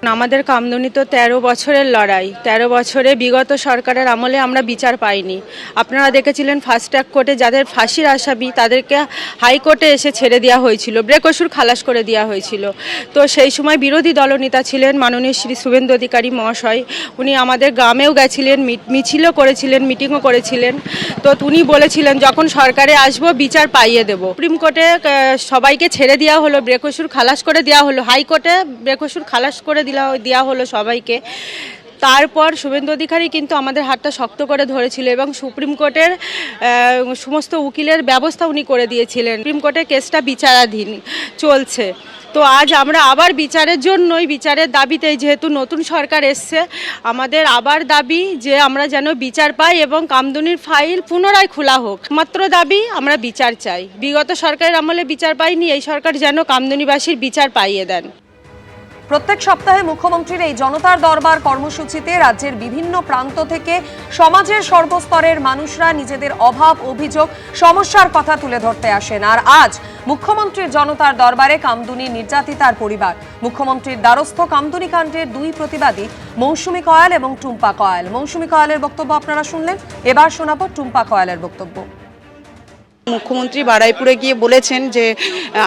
আমাদের কামদুনি তো ১৩ বছরের লড়াই। ১৩ বছরে বিগত সরকারের আমলে আমরা বিচার পাইনি। আপনারা দেখেছিলেন ফাস্ট ট্র্যাক কোর্টে যাদের ফাঁসির আসামি তাদেরকে হাইকোর্টে এসে ছেড়ে দেওয়া হয়েছিল, বেকসুর খালাস করে দেওয়া হয়েছিল। তো সেই সময় বিরোধী দলনেতা ছিলেন মাননীয় শ্রী শুভেন্দু অধিকারী মহাশয়। উনি আমাদের গ্রামেও গেছিলেন, মিছিলও করেছিলেন, মিটিংও করেছিলেন। তো উনি বলেছিলেন যখন সরকারে আসবো বিচার পাইয়ে দেব। সুপ্রিম কোর্টে সবাইকে ছেড়ে দেওয়া হলো, বেকসুর খালাস করে দেওয়া হলো, হাইকোর্টে বেকসুর খালাস করে দেওয়া হলো সবাইকে। তারপর শুভেন্দু অধিকারী কিন্তু আমাদের হাতটা শক্ত করে ধরেছিল এবং সুপ্রিম কোর্টের সমস্ত উকিলের ব্যবস্থা উনি করে দিয়েছিলেন। সুপ্রিম কোর্টে কেসটা বিচারাধীন চলছে। তো আজ আমরা আবার বিচারের জন্যই, বিচারের দাবিতেই, যেহেতু নতুন সরকার এসছে, আমাদের আবার দাবি যে আমরা যেন বিচার পাই এবং কামদুনির ফাইল পুনরায় খোলা হোক। মাত্র দাবি, আমরা বিচার চাই। বিগত সরকারের আমলে বিচার পাইনি, এই সরকার যেন কামদুনিবাসীর বিচার পাইয়ে দেন। প্রত্যেক সপ্তাহে মুখ্যমন্ত্রীর এই জনতার দরবার কর্মসূচিতে রাজ্যের বিভিন্ন প্রান্ত থেকে সমাজের সর্বস্তরের মানুষরা নিজেদের অভাব, অভিযোগ, সমস্যার কথা তুলে ধরতে আসেন। আর আজ মুখ্যমন্ত্রীর জনতার দরবারে কামদুনি নির্যাতিতার পরিবার। মুখ্যমন্ত্রীর দ্বারস্থ কামদুনি কাণ্ডের দুই প্রতিবাদী মৌসুমী কয়াল এবং টুম্পা কয়াল। মৌসুমী কয়ালের বক্তব্য আপনারা শুনলেন, এবার শোনাবো টুম্পা কয়ালের বক্তব্য। মুখ্যমন্ত্রী বারুইপুরে গিয়ে বলেছেন যে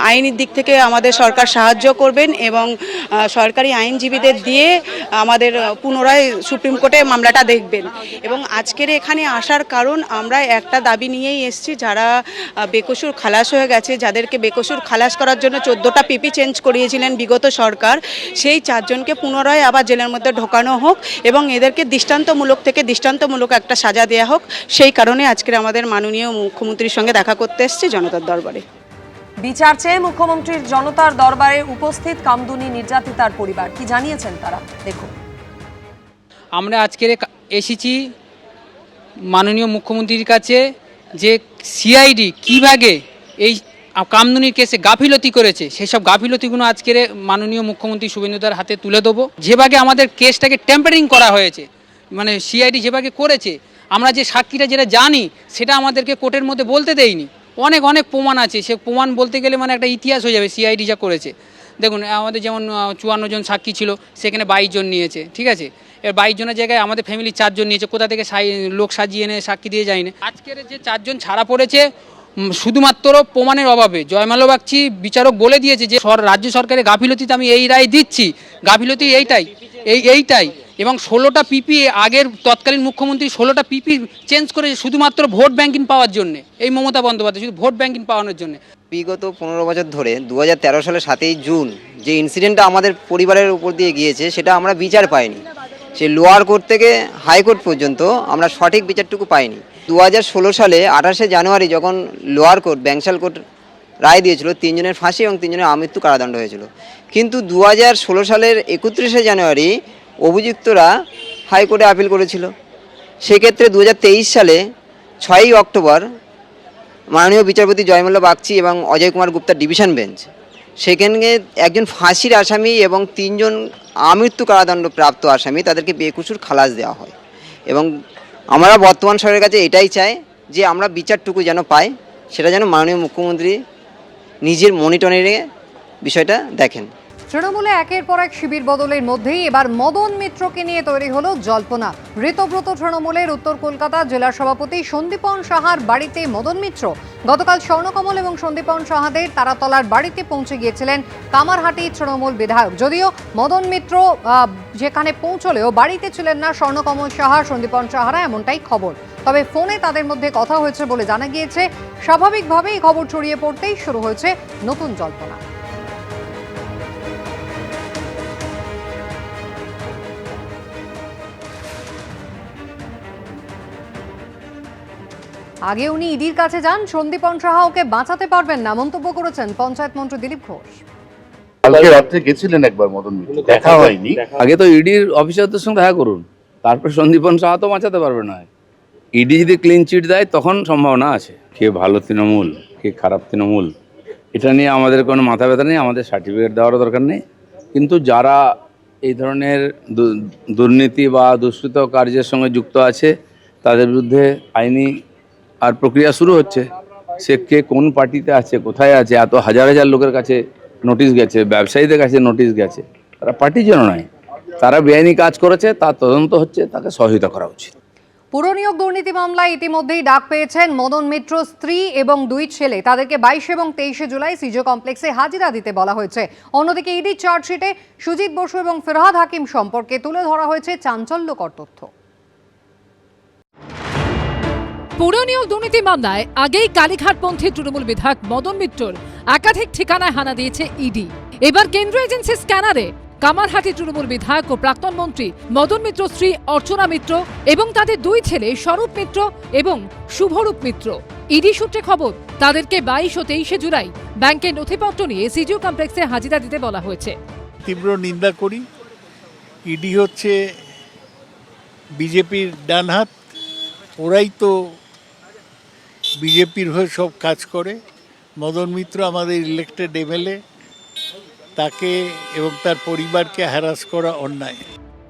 আইনের দিক থেকে আমাদের সরকার সাহায্য করবেন এবং সরকারি আইনজীবীদের দিয়ে আমাদের পুনরায় সুপ্রিম কোর্টে মামলাটা দেখবেন। এবং আজকের এখানে আসার কারণ, আমরা একটা দাবি নিয়েই এসেছি, যারা বেকসুর খালাস হয়ে গেছে, যাদেরকে বেকসুর খালাস করার জন্য 14টা পিপি চেঞ্জ করিয়েছিলেন বিগত সরকার, সেই 4 জনকে পুনরায় আবার জেলের মধ্যে ঢোকানো হোক এবং এদেরকে দৃষ্টান্তমূলক একটা সাজা দেওয়া হোক। সেই কারণে আজকের আমাদের মাননীয় মুখ্যমন্ত্রীর সঙ্গে দেখা করতে এসেছি জনতার দরবারে। বিচার চেয়ে মুখ্যমন্ত্রীর জনতার দরবারে উপস্থিত কামদুনি নির্যাতিতার পরিবার কি জানিয়েছেন তারা, দেখুন। আমরা আজকে এসেছি মাননীয় মুখ্যমন্ত্রীর কাছে যে সিআইডি কীভাবে এই কামদুনির কেসে গাফিলতি করেছে, সেই সব গাফিলতিগুলো আজকের মাননীয় মুখ্যমন্ত্রী শুভেন্দুদার হাতে তুলে দেবো। যেভাবে আমাদের কেসটাকে টেম্পারিং করা হয়েছে, মানে সিআইডি যেভাবে করেছে, আমরা যে সাক্ষীরা যেটা জানি সেটা আমাদেরকে কোর্টের মধ্যে বলতে দেয়নি। অনেক প্রমাণ আছে, সে প্রমাণ বলতে গেলে মানে একটা ইতিহাস হয়ে যাবে সিআইডি যা করেছে। দেখুন, আমাদের যেমন 54 জন সাক্ষী ছিল, সেখানে 22 জন নিয়েছে, ঠিক আছে। এর 22 জনের জায়গায় আমাদের ফ্যামিলি 4 জন নিয়েছে। কোথা থেকে লোক সাজিয়ে এনে সাক্ষী দিয়ে যায় না। আজকের যে 4 জন ছাড়া পড়েছে শুধুমাত্র প্রমাণের অভাবে। জয়মাল্য বাগচি বিচারক বলে দিয়েছে যে রাজ্য সরকারের গাফিলতিতে আমি এই রায় দিচ্ছি, গাফিলতি এইটাই। এবং 16টা পিপি আগের তৎকালীন মুখ্যমন্ত্রী 16টা পিপি চেঞ্জ করেছে শুধুমাত্র ভোট ব্যাংকিং পাওয়ার জন্য। এই মমতা বন্দ্যোপাধ্যায় শুধু ভোট ব্যাংকিং পাওয়ানোর জন্য। বিগত 15 বছর ধরে 2013 সালের 7ই জুন যে ইনসিডেন্টটা আমাদের পরিবারের উপর দিয়ে গিয়েছে, সেটা আমরা বিচার পাইনি। সে লোয়ার কোর্ট থেকে হাইকোর্ট পর্যন্ত আমরা সঠিক বিচারটুকু পাইনি। 2016 সালে 28শে জানুয়ারি যখন লোয়ার কোর্ট, ব্যাংশাল কোর্ট রায় দিয়েছিল, 3 জনের ফাঁসি এবং 3 জনের আমৃত্যু কারাদণ্ড হয়েছিল। কিন্তু 2016 সালের 31শে জানুয়ারি অভিযুক্তরা হাইকোর্টে আপিল করেছিল। সেক্ষেত্রে 2023 সালে 6ই অক্টোবর মাননীয় বিচারপতি জয়মাল্য বাগচি এবং অজয় কুমার গুপ্তার ডিভিশন বেঞ্চ সেখানে একজন ফাঁসির আসামি এবং 3 জন আমৃত্যু কারাদণ্ড প্রাপ্ত আসামি, তাদেরকে বেকসুর খালাস দেওয়া হয়। এবং আমরা বর্তমান সরকারের কাছে এটাই চাই যে আমরা বিচারটুকু যেন পাই, সেটা যেন মাননীয় মুখ্যমন্ত্রী নিজের মনিটরিংয়ে বিষয়টা দেখেন। তৃণমূলে একের পর এক শিবির বদলের মধ্যেই এবার মদন মিত্রকে নিয়ে তৈরি হলো জল্পনা। ঋতব্রত তৃণমূলের উত্তর কলকাতা জেলা সভাপতি সন্দীপন সাহার বাড়িতে মদন মিত্র গতকাল স্বর্ণকমল এবং সন্দীপন সাহাদের তারাতলার বাড়িতে পৌঁছে গিয়েছিলেন কামারহাটি তৃণমূল বিধায়ক। যদিও মদন মিত্র যেখানে পৌঁছলেও বাড়িতে ছিলেন না স্বর্ণকমল সাহা, সন্দীপন সাহারা, এমনটাই খবর। তবে ফোনে তাদের মধ্যে কথা হয়েছে বলে জানা গিয়েছে। স্বাভাবিকভাবেই খবর ছড়িয়ে পড়তেই শুরু হয়েছে নতুন জল্পনা। আগে উনি ইডির কাছে যান, সন্দীপন সাহা ওকে বাঁচাতে পারবেন না, মন্তব্য করেছেন পঞ্চায়েত মন্ত্রী দিলীপ ঘোষ। কালকে রাত্রে গেছিলেন একবার মদন মিত্র, দেখা হয়নি। আগে তো ইডির অফিসারদের সঙ্গে দেখা করুন, তারপর সন্দীপন সাহা তো বাঁচাতে পারবে না। ইডি যদি ক্লিন চিট দেয় তখন সম্ভাবনা আছে। কে ভালো তৃণমূল, কে খারাপ তৃণমূল, এটা নিয়ে আমাদের কোনো মাথা ব্যথা নেই, আমাদের সার্টিফিকেট দেওয়ারও দরকার নেই। কিন্তু যারা এই ধরনের দুর্নীতি বা দুষ্কৃত কার্যের সঙ্গে যুক্ত আছে, তাদের বিরুদ্ধে আইনি আর প্রক্রিয়া শুরু হচ্ছে। সে কে কোন পার্টিতে আছে, কোথায় আছে, এত হাজার হাজার লোকের কাছে নোটিশ গেছে, ব্যবসায়ীদের কাছে নোটিশ গেছে, তারা পার্টির জন্য নয়, তারা বেআইনি কাজ করেছে, তার তদন্ত হচ্ছে, তাকে সহযোগিতা করা উচিত। পুরনিয়োগ দুর্নীতি মামলায় ইতিমধ্যেই ডাক পেয়েছেন মদন মিত্র স্ত্রী এবং 2 ছেলে। তাদেরকে 22 এবং 23 জুলাই সিজো কমপ্লেক্সে হাজিরা দিতে বলা হয়েছে। অন্যদিকে ইডি চার্জশিটে সুজিত বসু এবং ফিরহাদ হাকিম সম্পর্কে তুলে ধরা হয়েছে চাঞ্চল্যকর তথ্য। পুরনিয়োগ দুর্নীতি মামলায় আগেই কালীঘাটপন্থী তৃণমূল বিধায়ক মদন মিত্রর একাধিক ঠিকানায় হানা দিয়েছে ইডি। এবার কেন্দ্রীয় এজেন্সি স্ক্যানারে কামারহাটি তৃণমূল বিধায়ক ও প্রাক্তন মন্ত্রী মদন মিত্র স্ত্রী অর্চনা মিত্র এবং তাদের 2 ছেলে স্বরূপ মিত্র এবং শুভরূপ মিত্র। ইডি সূত্রে খবর, তাদেরকে 22 ও 23 জুলাই ব্যাংকের নথিপত্র নিয়ে সিজিও কমপ্লেক্সে হাজিরা দিতে বলা হয়েছে। তীব্র নিন্দা করি। ইডি হচ্ছে বিজেপির ডান হাত, ওরাই তো বিজেপির হয়ে সব কাজ করে। মদন মিত্র আমাদের ইলেক্টেড এমএলএ, তাকে এবং তার পরিবারকে হ্যারাস করা অন্যায়।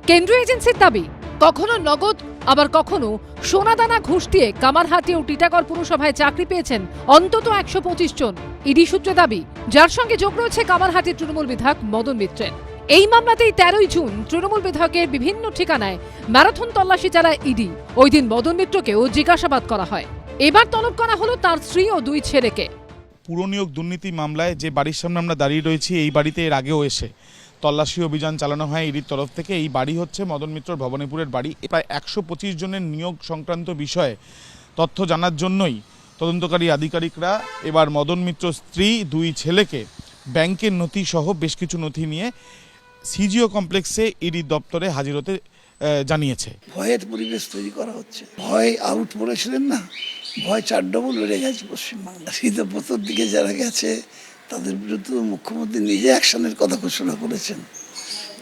কেন্দ্রীয় এজেন্সির দাবি, কখনো নগদ আবার কখনো সোনাদানা ঘুষ দিয়ে কামারহাটি ও টিটাগড় পুরসভায় চাকরি পেয়েছেন অন্তত 125 জন। ইডি সূত্রে দাবি, যার সঙ্গে যোগ রয়েছে কামারহাটির তৃণমূল বিধায়ক মদন মিত্রের। এই মামলাতেই 13 জুন তৃণমূল বিধায়কের বিভিন্ন ঠিকানায় ম্যারাথন তল্লাশি চালায় ইডি। ওই দিন মদন মিত্রকেও জিজ্ঞাসাবাদ করা হয়। এবার তলব করা হলো তার স্ত্রী ও 2 ছেলেকে। পুরনিয়োগ দুর্নীতি মামলায় যে বাড়ির সামনে আমরা দাঁড়িয়ে রয়েছি, এই বাড়িতে এর আগেও এসে তল্লাশি অভিযান চালানো হয় ইডির তরফ থেকে। এই বাড়ি হচ্ছে মদন মিত্রর ভবানীপুরের বাড়ি। প্রায় 125 জনের নিয়োগ সংক্রান্ত বিষয়ে তথ্য জানার জন্যই তদন্তকারী আধিকারিকরা এবার মদন মিত্র স্ত্রী 2 ছেলেকে ব্যাংকের নথি সহ বেশ কিছু নথি নিয়ে সিজিও কমপ্লেক্সে ইডি দপ্তরে হাজির হতে জানিয়েছে। ভয়ের পরিবেশ তৈরি করা হচ্ছে। ভয় আউট বলেছিলেন না, ভয় 4 ডবল বেড়ে গেছে পশ্চিমবাংলা। শীতের প্রথম দিকে যারা গেছে তাদের বিরুদ্ধে মুখ্যমন্ত্রী নিজে অ্যাকশনের কথা ঘোষণা করেছেন।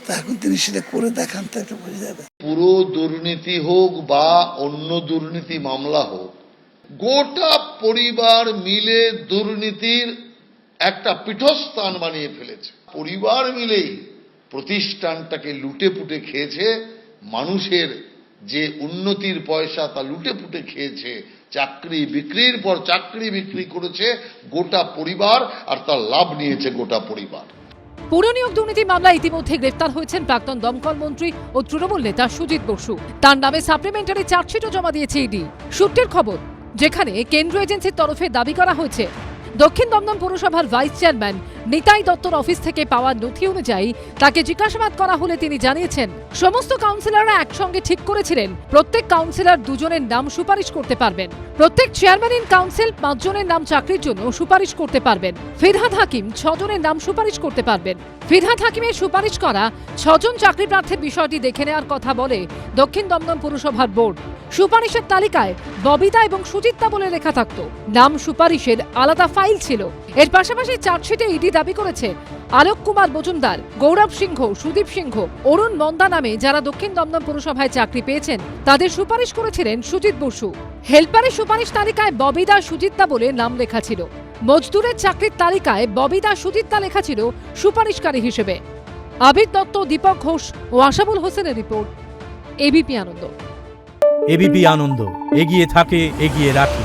তা এখন তিনি সেটা করে দেখান, তা একটা বোঝা যাবে। পুরো দুর্নীতি হোক বা অন্য দুর্নীতি মামলা হোক, গোটা পরিবার মিলে দুর্নীতির একটা পীঠস্থান বানিয়ে ফেলেছে। পরিবার মিলেই প্রতিষ্ঠানটাকে লুটে পুটে খেয়েছে, মানুষের যে উন্নতির পয়সা তা লুটে পুটে খেয়েছে। চাকরি বিক্রির পর চাকরি বিক্রি করেছে গোটা পরিবার, আর তার লাভ নিয়েছে গোটা পরিবার। পুরনিয়োগ দুর্নীতি মামলায় ইতিমধ্যে গ্রেফতার হয়েছেন প্রাক্তন দমকল মন্ত্রী ও তৃণমূল নেতা সুজিত বসু। তার নামে সাপ্লিমেন্টারি চার্জশিটও জমা দিয়েছে ইডি। সূত্রের খবর, যেখানে কেন্দ্রীয় এজেন্সির তরফে দাবি করা হয়েছে দক্ষিণ দমদম পুরসভার ভাইস চেয়ারম্যান নিতাই দত্তর অফিস থেকে পাওয়া নথি অনুযায়ী তাকে জিজ্ঞাসাবাদ করা হলে তিনি জানিয়েছেন সমস্ত কাউন্সিলররা একসঙ্গে ঠিক করেছিলেন প্রত্যেক কাউন্সিলর 2 জনের নাম সুপারিশ করতে পারবেন। প্রত্যেক চেয়ারম্যান ইন কাউন্সিল 5 জনের নাম চাকরির জন্য সুপারিশ করতে পারবেন। ফিরহাদ হাকিম 6 জনের নাম সুপারিশ করতে পারবেন। ফিরহাদ হাকিমের সুপারিশ করা 6 জন চাকরি প্রার্থীর বিষয়টি দেখে নেওয়ার কথা বলে দক্ষিণ দমদম পুরসভার বোর্ড। সুপারিশের তালিকায় ববিতা এবং সুচিত্রা বলে লেখা থাকতো, নাম সুপারিশের আলাদা ফাইল ছিল। এর পাশাপাশি চার্জশিটে ইডি দাবি করেছে আলোক কুমার মজুমদার, গৌরব সিংহ, সুদীপ সিংহ, অরুণ মন্দা নামে যারা দক্ষিণ দমদম পুরসভায় চাকরি পেয়েছেন তাদের সুপারিশ করেছিলেন সুজিত বসু। হেল্পারের সুপারিশ তালিকায় ববিদা সুচিত্রা বলে নাম লেখা ছিল। মজদুরের চাকরির তালিকায় ববিদা সুচিত্রা লেখা ছিল সুপারিশকারী হিসেবে। আবির দত্ত, দীপক ঘোষ ও আশাবুল হোসেনের রিপোর্ট, এবিপি আনন্দ। এবিপি আনন্দ, এগিয়ে থাকে, এগিয়ে রাখে।